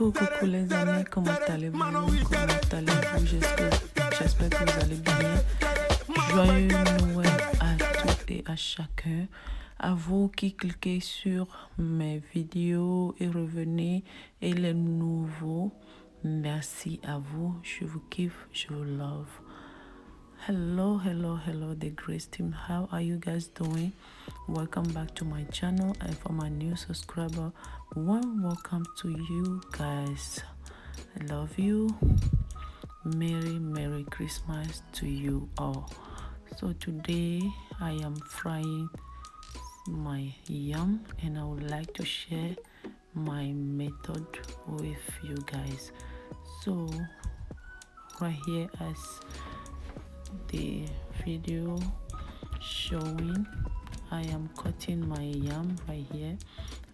Coucou les amis, comment allez-vous? J'espère que vous allez bien. Joyeux Noël à toutes et à chacun. À vous qui cliquez sur mes vidéos et revenez, et les nouveaux, merci à vous. Je vous kiffe, je vous love. Hello, the Grace team. How are you guys doing? Welcome back to my channel, and for my new subscriber, welcome to you guys. I love you. Merry Christmas to you all. So today I am frying my yam, and I would like to share my method with you guys. So right here, as the video showing, I am cutting my yam right here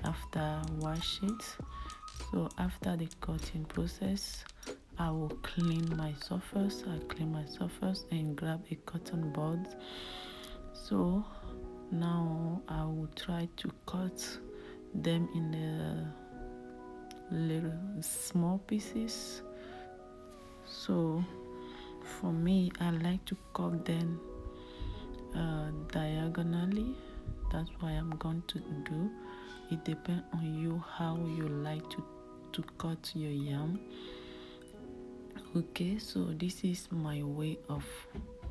after wash it. So after the cutting process, I will clean my surface. I clean my surface and grab a cotton bud. So now I will try to cut them in the little small pieces. So for me, I like to cut them diagonally. That's what I'm going to do. It depends on you how you like to cut your yam. Okay, so this is my way of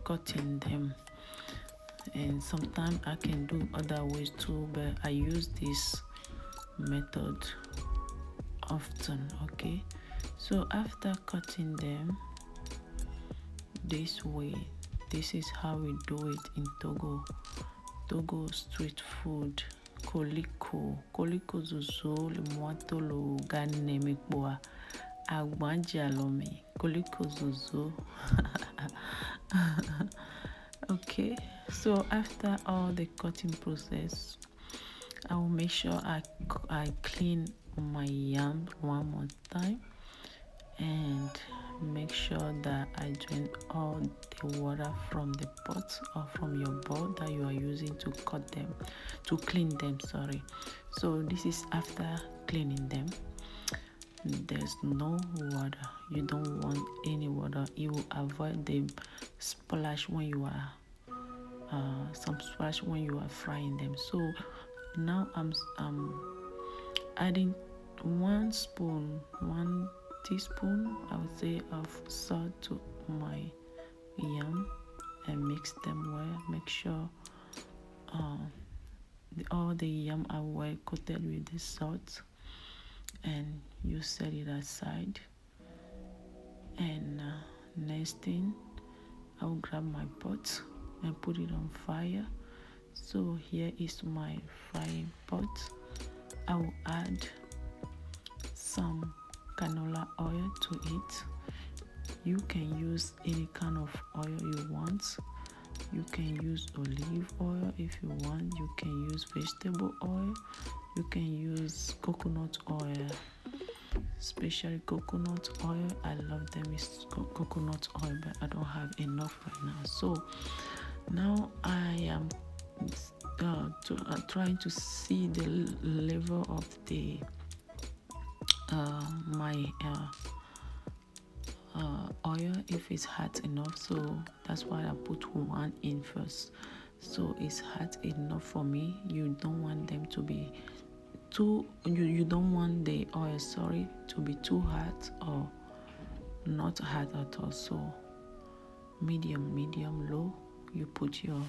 cutting them, and sometimes I can do other ways too, but I use this method often. Okay, so after cutting them this way, this is how we do it in Togo street food. Koliko zozo le mwato lo gane mekboa agwanja lome koliko zozo. Okay, so after all the cutting process, I will make sure I clean my yam one more time and make sure that I drain all the water from the pot or from your bowl that you are using to clean them. So this is after cleaning them. There's no water. You don't want any water. You will avoid the splash when you are frying them. So now I'm adding 1 teaspoon, I would say, of salt to my yam and mix them well. Make sure all the yam are well coated with the salt, and you set it aside. And next thing, I will grab my pot and put it on fire. So here is my frying pot. I will add some canola oil to it. You can use any kind of oil you want. You can use olive oil if you want. You can use vegetable oil. You can use coconut oil, especially coconut oil. I love them. It's coconut oil, but I don't have enough right now. So now I am trying to see the level of the my oil, if it's hot enough. So that's why I put 1 in first. So it's hot enough for me. You don't want them to be you don't want the oil to be too hot or not hot at all. So medium low. You put your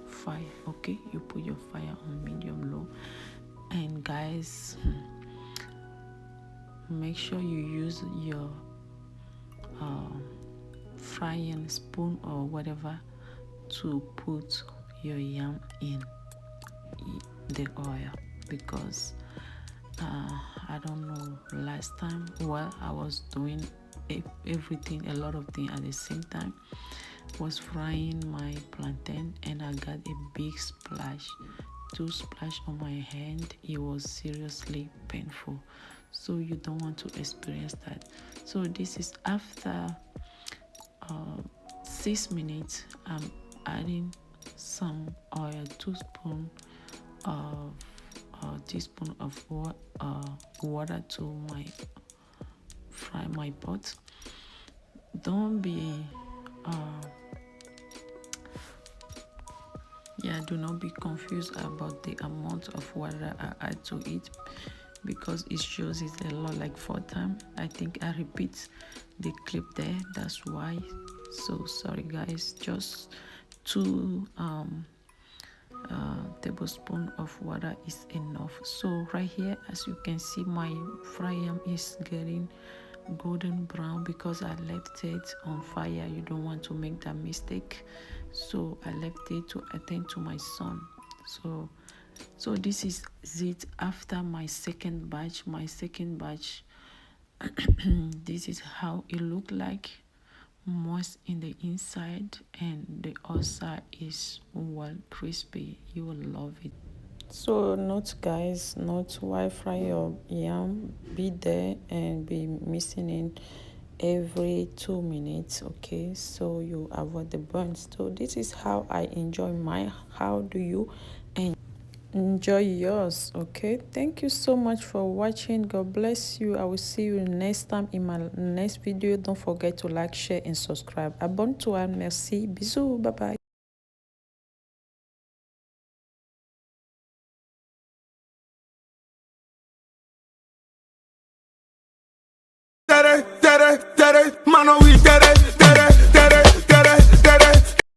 fire. Okay, you put your fire on medium low. And guys, make sure you use your frying spoon or whatever to put your yam in the oil, because I don't know, last time while I was doing a lot of things at the same time, was frying my plantain, and I got a big splash, 2 splash on my hand. It was seriously painful. So you don't want to experience that. So this is after 6 minutes. I'm adding some oil, 2 teaspoon of water to my fry my pot. Don't be do not be confused about the amount of water I add to it, because it shows it's a lot, like 4 times. I think I repeat the clip there, that's why. So sorry guys, just 2 tablespoon of water is enough. So right here, as you can see, my fried yam is getting golden brown because I left it on fire. You don't want to make that mistake, so I left it to attend to my son. So this is it after my second batch. This is how it looked like, moist in the inside and the outside is well crispy. You will love it. So note guys, note while fry your yam, be there and be mixing in every 2 minutes, okay, so you avoid the burns. So this is how I enjoy mine. How do you enjoy yours? Okay, thank you so much for watching. God bless you. I will see you next time in my next video. Don't forget to like, share and subscribe. Abonne-toi. Merci, bisous, bye bye. Tere, tere, tere, mano, we tere.